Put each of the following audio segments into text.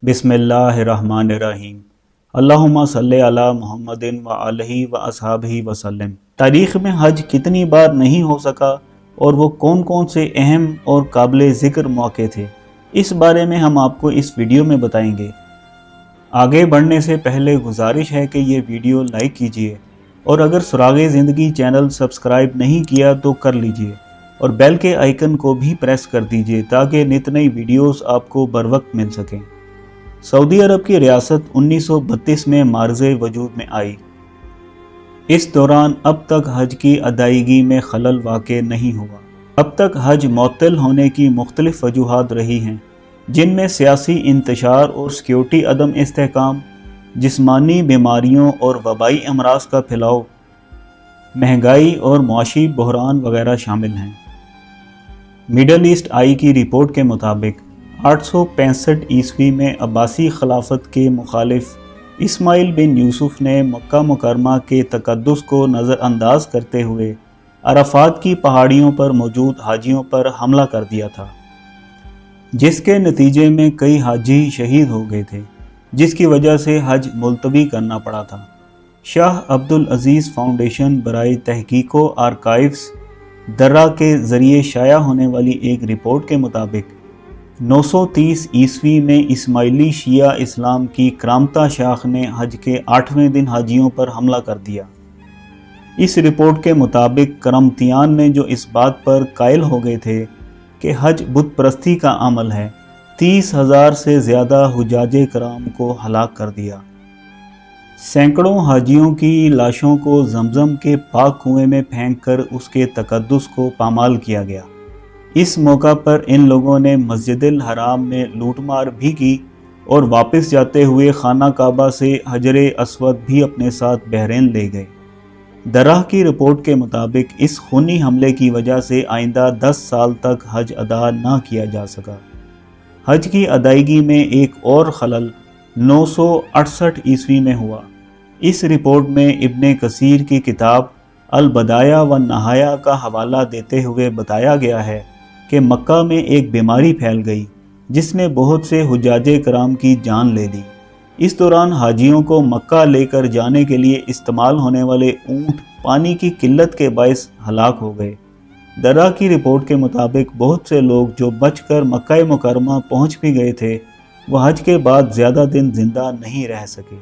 बिस्मिल्लाहिर्रहमानिर्रहीम। अल्लाहुम्मा सल्ली अला मुहम्मदिन व आलिहि व अस्हाबिहि वसल्लम। तारीख़ में हज कितनी बार नहीं हो सका और वो कौन कौन से अहम और काबिल ज़िक्र मौके थे, इस बारे में हम आपको इस वीडियो में बताएंगे। आगे बढ़ने से पहले गुजारिश है कि ये वीडियो लाइक कीजिए और अगर सुरागे ज़िंदगी चैनल सब्सक्राइब नहीं किया तो कर लीजिए और बेल के आइकन को भी प्रेस कर दीजिए ताकि नित नई वीडियोस आपको बर वक्त मिल सकें। सऊदी अरब की रियासत 1932 में मार्ज़े वजूद में आई। इस दौरान अब तक हज की अदायगी में खलल वाक़े नहीं हुआ। अब तक हज मुअत्तल होने की मुख्तलिफ वजूहात रही हैं, जिनमें सियासी इंतशार और सिक्योरिटी अदम इस्तेहकाम, जिस्मानी बीमारियों और वबाई अमराज का फैलाव, महंगाई और मुआशी बहरान वगैरह शामिल हैं। मिडल ईस्ट आई की रिपोर्ट के मुताबिक 865 ईस्वी में अब्बासी खिलाफत के मुखालिफ इस्माइल बिन यूसुफ ने मक्का मुकरमा के तकद्दुस को नज़रअंदाज करते हुए अराफात की पहाड़ियों पर मौजूद हाजियों पर हमला कर दिया था, जिसके नतीजे में कई हाजी शहीद हो गए थे, जिसकी वजह से हज मुलतवी करना पड़ा था। शाह अब्दुल अजीज़ फाउंडेशन बराए तहकीको आर्काइव्स दर्रा के ज़रिए शाया होने वाली एक रिपोर्ट के मुताबिक 930 ईस्वी में इस्माइली शिया इस्लाम की करामता शाख ने हज के 8वें दिन हाजियों पर हमला कर दिया। इस रिपोर्ट के मुताबिक करमतियान ने जो इस बात पर कायल हो गए थे कि हज बुत परस्ती का अमल है, 30,000 से ज़्यादा हुजाजे कराम को हलाक कर दिया। सैकड़ों हाजियों की लाशों को जमजम के पाक कुएं में फेंक कर उसके तकद्दुस को पामाल किया गया। इस मौका पर इन लोगों ने मस्जिदुल हराम में लूटमार भी की और वापस जाते हुए खाना काबा से हजरे अस्वद भी अपने साथ बहरीन ले गए। दर्रा की रिपोर्ट के मुताबिक इस खूनी हमले की वजह से आइंदा 10 साल तक हज अदा ना किया जा सका। हज की अदायगी में एक और खलल 968 ईस्वी में हुआ। इस रिपोर्ट में इब्ने कसीर की किताब अल बदाया व नहाया का हवाला देते हुए बताया गया है कि मक्का में एक बीमारी फैल गई जिसने बहुत से हुज्जाजे कराम की जान ले ली। इस दौरान हाजियों को मक्का लेकर जाने के लिए इस्तेमाल होने वाले ऊँट पानी की किल्लत के बायस हलाक हो गए। दर्रा की रिपोर्ट के मुताबिक बहुत से लोग जो बचकर मक्का मुकरमा पहुँच भी गए थे, वह हज के बाद ज़्यादा दिन जिंदा नहीं रह सके।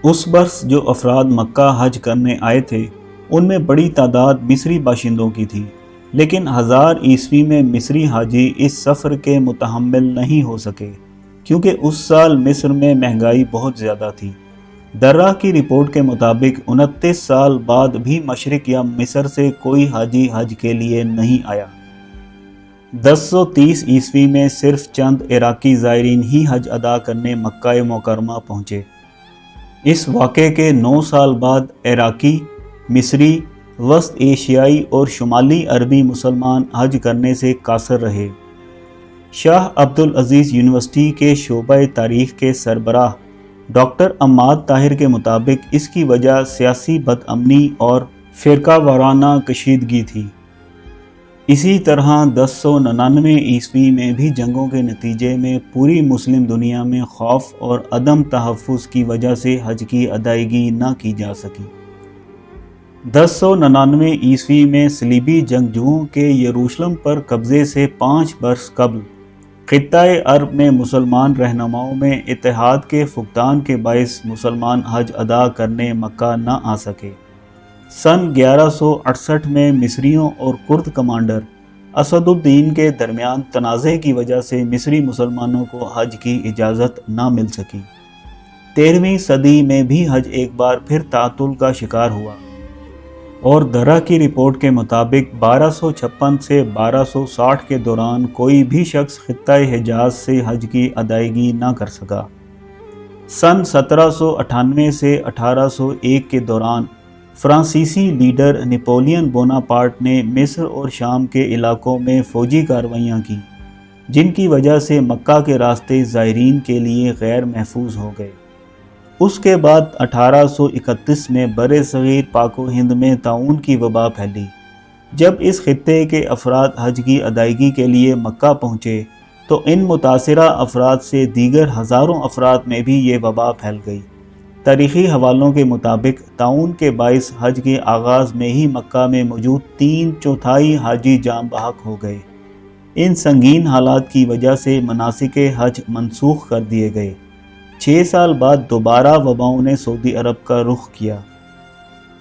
उस बरस जो अफराद मक्का हज करने आए थे, उनमें बड़ी तादाद मिस्री बाशिंदों की थी, लेकिन 1000 ईस्वी में मिस्री हाजी इस सफ़र के मुतहम्मिल नहीं हो सके क्योंकि उस साल मिस्र में महंगाई बहुत ज़्यादा थी। दर्रा की रिपोर्ट के मुताबिक 29 साल बाद भी मशरिक या मिस्र से कोई हाजी हज के लिए नहीं आया। 1030 ईस्वी में सिर्फ चंद इराकी ज़ायरीन ही हज अदा करने मक्का मुकरमा पहुँचे। इस वाक़े के 9 साल बाद इराकी, मिस्री, वस्त एशियाई और शुमाली अरबी मुसलमान हज करने से कासर रहे। शाह अब्दुल अजीज़ यूनिवर्सिटी के शोबा तारीख़ के सरबराह डॉक्टर अम्माद ताहिर के मुताबिक इसकी वजह सियासी बदअमनी और फ़िरका वाराना कशीदगी थी। इसी तरह 1099 ईस्वी में भी जंगों के नतीजे में पूरी मुस्लिम दुनिया में खौफ और अदम तहफ़्फ़ुज़ की वजह से हज की अदायगी न की जा सकी। 1099 ईस्वी में सलीबी जंगजुओं के यरूशलेम पर कब्ज़े से 5 बरस कबल ख़ित्ता-ए अरब में मुसलमान रहनुमाओं में इत्तेहाद के फुक़दान के बायस मुसलमान हज अदा करने मक्का न आ सके। सन 1168 में मिस्रियों और कुर्द कमांडर असदुद्दीन के दरमियान तनाज़े की वजह से मिस्री मुसलमानों को हज की इजाज़त न मिल सकी। 13वीं सदी में भी हज एक बार फिर तातुल का शिकार हुआ और दर्रा की रिपोर्ट के मुताबिक 1256 से 1260 के दौरान कोई भी शख्स ख़ित्ता-ए हिजाज़ से हज की अदायगी न कर सका। सन 1798 से 1801 के दौरान फ्रांसीसी लीडर नेपोलियन बोनापार्ट ने मिस्र और शाम के इलाकों में फ़ौजी कार्रवाइयाँ की, जिनकी वजह से मक्का के रास्ते ज़ायरीन के लिए गैर महफूज हो गए। उसके बाद 1831 में बरे सग़ीर पाको हिंद में ताउन की वबा फैली। जब इस खित्ते के अफराद हज की अदायगी के लिए मक्का पहुँचे تو ان متاثرہ افراد سے دیگر ہزاروں افراد میں بھی یہ وبا پھیل گئی۔ تاریخی حوالوں کے مطابق طاعون کے باعث حج کے آغاز میں ہی مکہ میں موجود 3/4 حاجی جاں بحق ہو گئے۔ ان سنگین حالات کی وجہ سے مناسک حج منسوخ کر دیے گئے۔ 6 سال بعد دوبارہ وباؤں نے سعودی عرب کا رخ کیا۔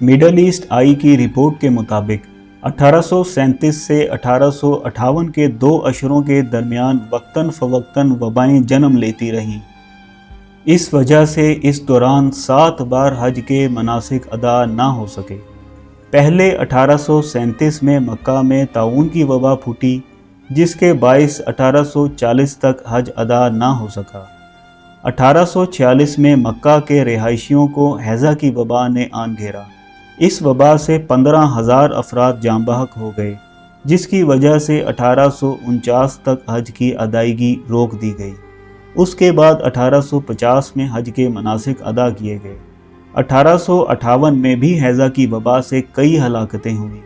مڈل ایسٹ آئی کی رپورٹ کے مطابق 1837 سے 1858 کے 2 اشروں کے درمیان وقتاً فوقتاً وبائیں جنم لیتی رہیں۔ اس وجہ سے اس دوران 7 بار حج کے مناسک ادا نہ ہو سکے۔ پہلے 1837 میں مکہ میں طاعون کی وبا پھوٹی، جس کے باعث 1840 تک حج ادا نہ ہو سکا۔ 1846 میں مکہ کے رہائشیوں کو ہیضہ کی وبا نے آن گھیرا۔ اس وبا سے 15,000 افراد جاں بحق ہو گئے، جس کی وجہ سے 1849 تک حج کی ادائیگی روک دی گئی۔ اس کے بعد 1850 میں حج کے مناسک ادا کیے گئے۔ 1858 میں بھی ہیضہ کی وبا سے کئی ہلاکتیں ہوئیں،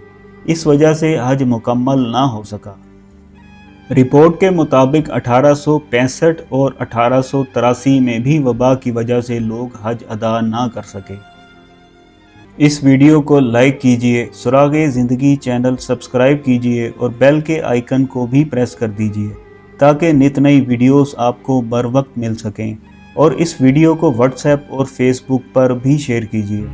اس وجہ سے حج مکمل نہ ہو سکا۔ رپورٹ کے مطابق 1865 اور 1883 میں بھی وبا کی وجہ سے لوگ حج ادا نہ کر سکے۔ اس ویڈیو کو لائک کیجئے، سراغ زندگی چینل سبسکرائب کیجئے اور بیل کے آئیکن کو بھی پریس کر دیجئے تاکہ نت نئی ویڈیوز آپ کو بر وقت مل سکیں، اور اس ویڈیو کو واٹس ایپ اور فیس بک پر بھی شیئر کیجئے۔